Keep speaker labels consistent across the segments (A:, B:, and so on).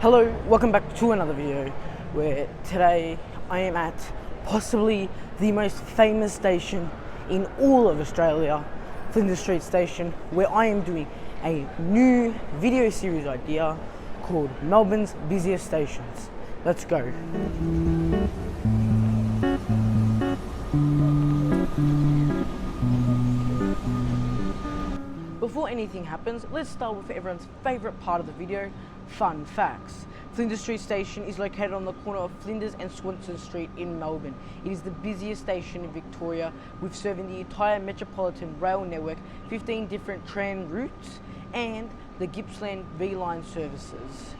A: Hello, welcome back to another video where today I am at possibly the most famous station in all of Australia, Flinders Street Station, where I am doing a new video series idea called Melbourne's Busiest Stations. Let's go. Before anything happens, let's start with everyone's favourite part of the video, fun facts. Flinders Street Station is located on the corner of Flinders and Swanston Street in Melbourne. It is the busiest station in Victoria, with serving the entire metropolitan rail network, 15 different tram routes and the Gippsland V-Line services.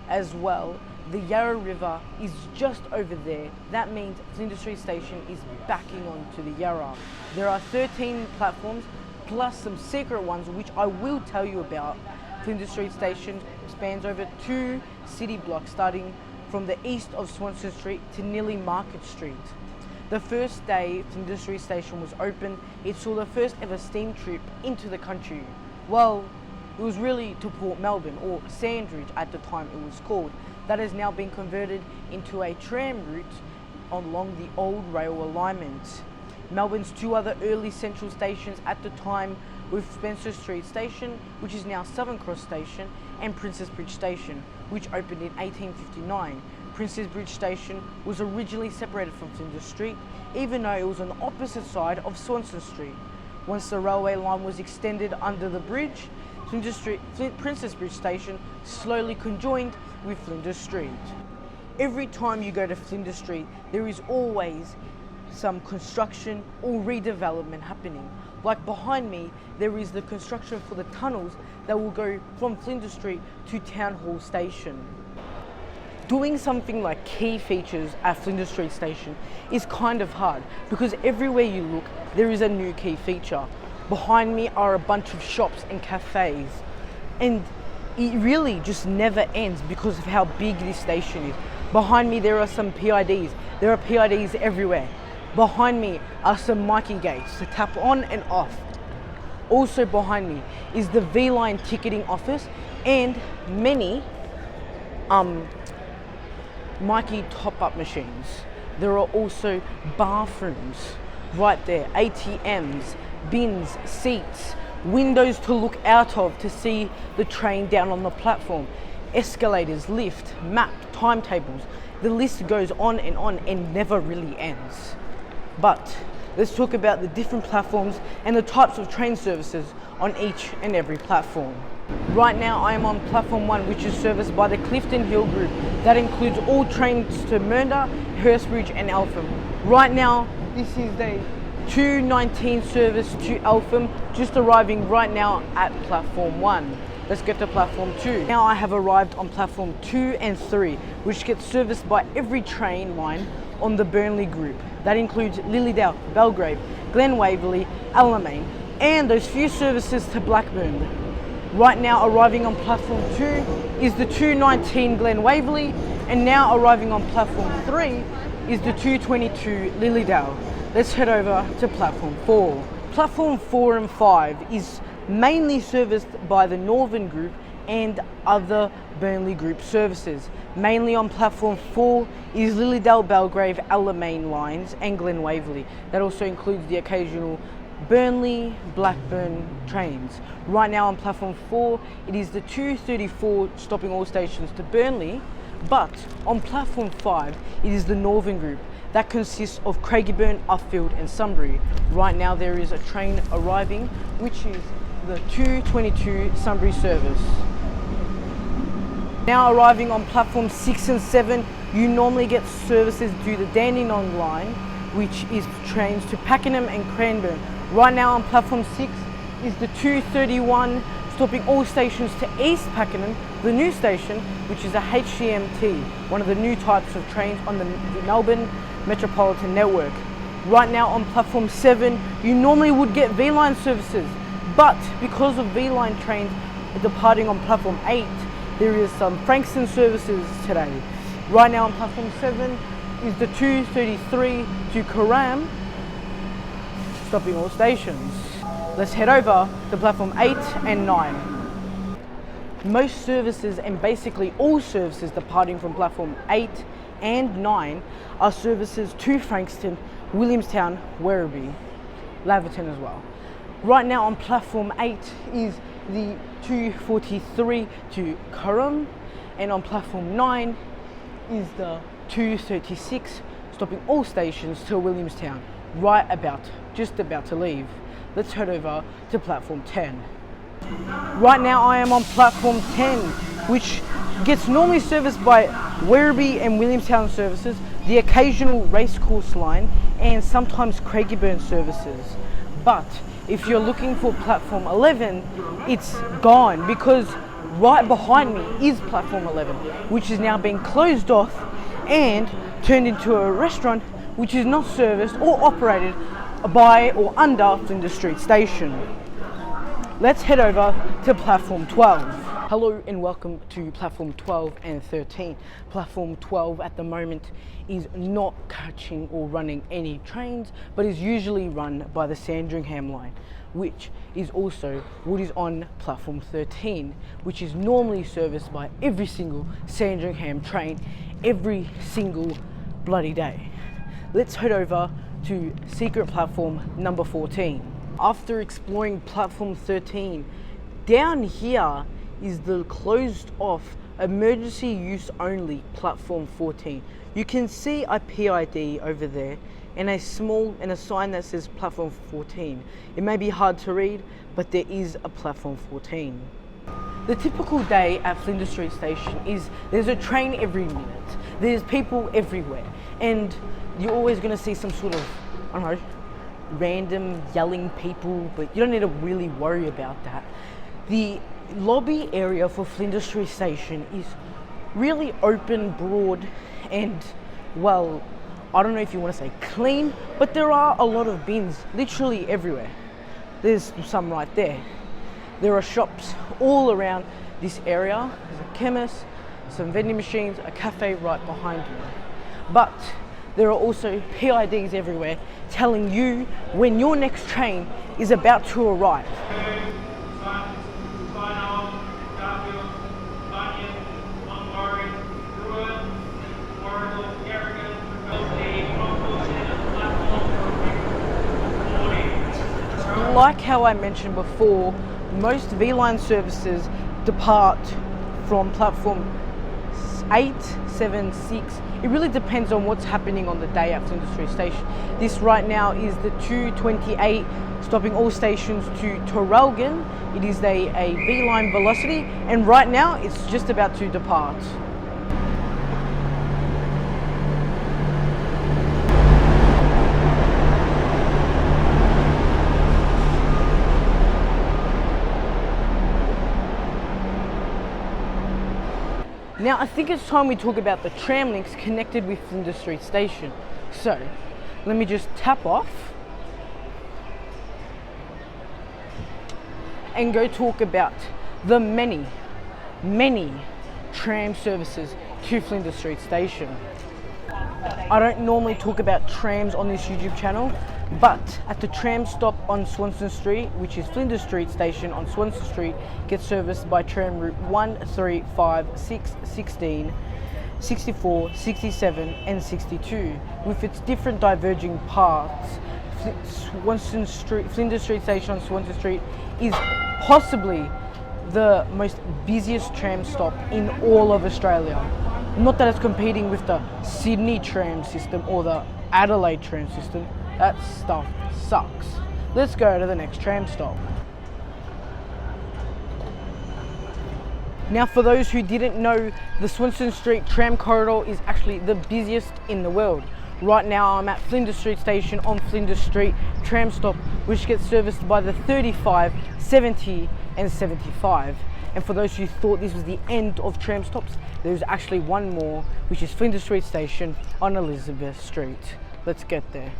A: As well, the Yarra River is just over there. That means Flinders Street Station is backing onto the Yarra. There are 13 platforms, plus some secret ones which I will tell you about. Flinders Street Station spans over 2 city blocks, starting from the east of Swanston Street to nearly Market Street. The first day Flinders Street Station was open, it saw the first ever steam trip into the country. Well, it was really to Port Melbourne, or Sandridge at the time it was called. That has now been converted into a tram route along the old rail alignment. Melbourne's 2 other early central stations at the time were Spencer Street Station, which is now Southern Cross Station, and Princess Bridge Station, which opened in 1859. Princess Bridge Station was originally separated from Flinders Street, even though it was on the opposite side of Swanston Street. Once the railway line was extended under the bridge, Princess Bridge Station slowly conjoined with Flinders Street. Every time you go to Flinders Street, there is always some construction or redevelopment happening. Like behind me, there is the construction for the tunnels that will go from Flinders Street to Town Hall Station. Doing something like key features at Flinders Street Station is kind of hard because everywhere you look, there is a new key feature. Behind me are a bunch of shops and cafes, and it really just never ends because of how big this station is. Behind me there are some PIDs. There are PIDs everywhere. Behind me are some Mikey gates to tap on and off. Also behind me is the V-Line ticketing office and many Mikey top-up machines. There are also bathrooms right there, ATMs, bins, seats, windows to look out of to see the train down on the platform, escalators, lift, map, timetables. The list goes on and never really ends. But let's talk about the different platforms and the types of train services on each and every platform. Right now I am on platform 1, which is serviced by the Clifton Hill Group. That includes all trains to Mernda, Hurstbridge and Eltham. Right now this is the 2:19 service to Eltham, just arriving right now at platform 1. Let's get to platform 2. Now I have arrived on platform 2 and 3, which gets serviced by every train line on the Burnley group. That includes Lilydale, Belgrave, Glen Waverley, Alamein, and those few services to Blackburn. Right now arriving on platform 2 is the 2:19 Glen Waverley, and now arriving on platform 3 is the 2:22 Lilydale. Let's head over to platform 4. Platform 4 and 5 is mainly serviced by the Northern Group and other Burnley Group services. Mainly on platform 4 is Lilydale, Belgrave, Alamein lines and Glen Waverley. That also includes the occasional Burnley, Blackburn trains. Right now on platform 4, it is the 2:34 stopping all stations to Burnley, but on platform 5, it is the Northern Group. That consists of Craigieburn, Uffield and Sunbury. Right now there is a train arriving, which is the 2:22 Sunbury service. Now arriving on platform 6 and 7, you normally get services to the Dandenong line, which is trains to Pakenham and Cranbourne. Right now on platform 6 is the 2:31 stopping all stations to East Pakenham, the new station, which is a HCMT, one of the new types of trains on the Melbourne Metropolitan Network. Right now on platform 7, you normally would get V-Line services, but because of V-Line trains departing on platform 8, there is some Frankston services today. Right now on platform 7 is the 2:33 to Carram, stopping all stations. Let's head over to platform 8 and 9. Most services and basically all services departing from platform 8 and 9 are services to Frankston, Williamstown, Werribee, Laverton as well. Right now on platform 8 is the 243 to Curram, and on platform 9 is the 236, stopping all stations to Williamstown, just about to leave. Let's head over to platform 10. Right now I am on platform 10, which gets normally serviced by Werribee and Williamstown services, the occasional racecourse line, and sometimes Craigieburn services. But if you're looking for platform 11, it's gone, because right behind me is platform 11, which is now being closed off and turned into a restaurant which is not serviced or operated by or under Flinders Street Station. Let's head over to platform 12. Hello and welcome to platform 12 and 13. Platform 12 at the moment is not catching or running any trains, but is usually run by the Sandringham line, which is also what is on platform 13, which is normally serviced by every single Sandringham train every single bloody day. Let's head over to secret platform number 14. After exploring platform 13, down here is the closed off emergency use only platform 14. You can see a PID over there and a sign that says platform 14. It may be hard to read, but there is a platform 14. The typical day at Flinders Street Station is there's a train every minute, there's people everywhere, and you're always going to see some sort of, I don't know, random yelling people, but you don't need to really worry about that. The lobby area for Flinders Street Station is really open, broad, and, well, I don't know if you want to say clean, but there are a lot of bins literally everywhere. There's some right there. There are shops all around this area. There's a chemist, some vending machines, a cafe right behind me. But there are also PIDs everywhere telling you when your next train is about to arrive. Like how I mentioned before, most V-Line services depart from platform 8, 7, 6. It really depends on what's happening on the day at Flinders Street Station. This right now is the 228, stopping all stations to Traralgon. It is a V-Line Velocity, and right now it's just about to depart. Now I think it's time we talk about the tram links connected with Flinders Street Station. So, let me just tap off and go talk about the many tram services to Flinders Street Station. I don't normally talk about trams on this YouTube channel, but at the tram stop on Swanston Street, which is Flinders Street Station on Swanston Street, gets serviced by tram route 1, 3, 5, 6, 16, 64, 67 and 62, with its different diverging paths. Flinders Street Station on Swanston Street is possibly the most busiest tram stop in all of Australia. Not that it's competing with the Sydney tram system or the Adelaide tram system. That stuff sucks. Let's go to the next tram stop. Now, for those who didn't know, the Swanston Street tram corridor is actually the busiest in the world. Right now I'm at Flinders Street Station on Flinders Street tram stop, which gets serviced by the 35, 70 and 75. And for those who thought this was the end of tram stops, there's actually one more, which is Flinders Street Station on Elizabeth Street. Let's get there.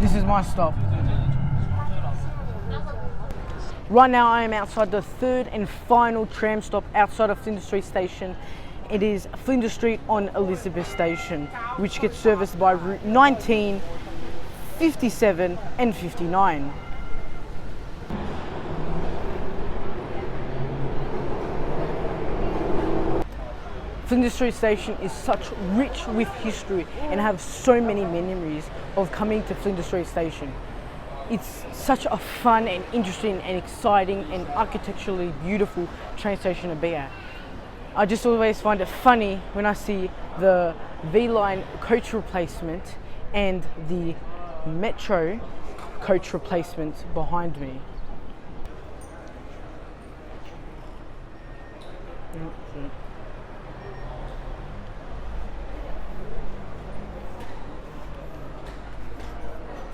A: This is my stop. Right now I am outside the third and final tram stop outside of Flinders Street Station. It is Flinders Street on Elizabeth Station, which gets serviced by Route 19, 57 and 59. Flinders Street Station is such rich with history and have so many memories of coming to Flinders Street Station. It's such a fun and interesting and exciting and architecturally beautiful train station to be at. I just always find it funny when I see the V-Line coach replacement and the Metro coach replacement behind me.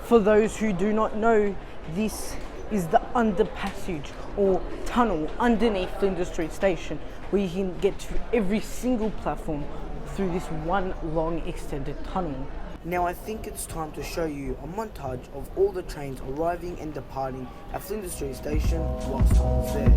A: For those who do not know, this is the underpassage or tunnel underneath Flinders Street Station, where you can get to every single platform through this one long extended tunnel. Now I think it's time to show you a montage of all the trains arriving and departing at Flinders Street Station whilst I was there.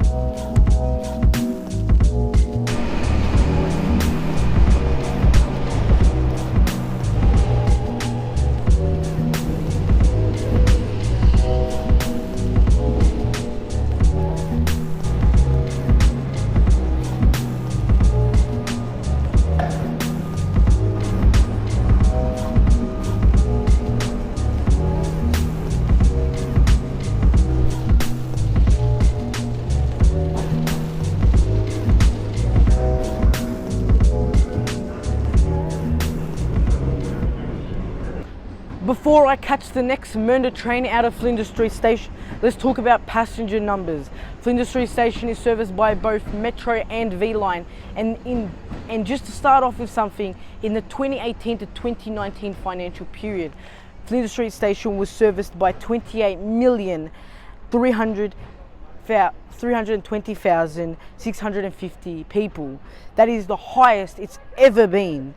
A: Before I catch the next Mernda train out of Flinders Street Station, let's talk about passenger numbers. Flinders Street Station is serviced by both Metro and V-Line, and just to start off with something, in the 2018 to 2019 financial period, Flinders Street Station was serviced by 28,320,650 people. That is the highest it's ever been.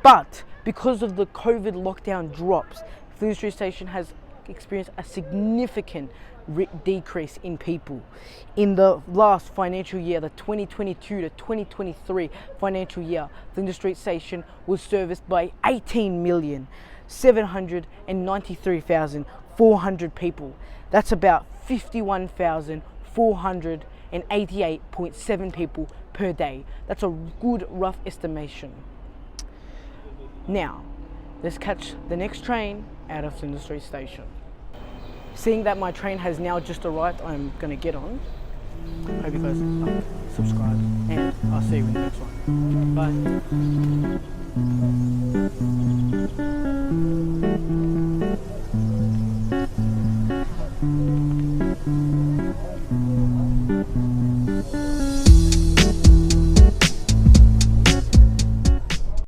A: But because of the COVID lockdown drops, Flinders Street Station has experienced a significant decrease in people. In the last financial year, the 2022 to 2023 financial year, Flinders Street Station was serviced by 18,793,400 people. That's about 51,488.7 people per day. That's a good rough estimation. Now, let's catch the next train out of Flinders Street Station. Seeing that my train has now just arrived, I'm going to get on. Hope you guys subscribe, and I'll see you in the next one. Bye.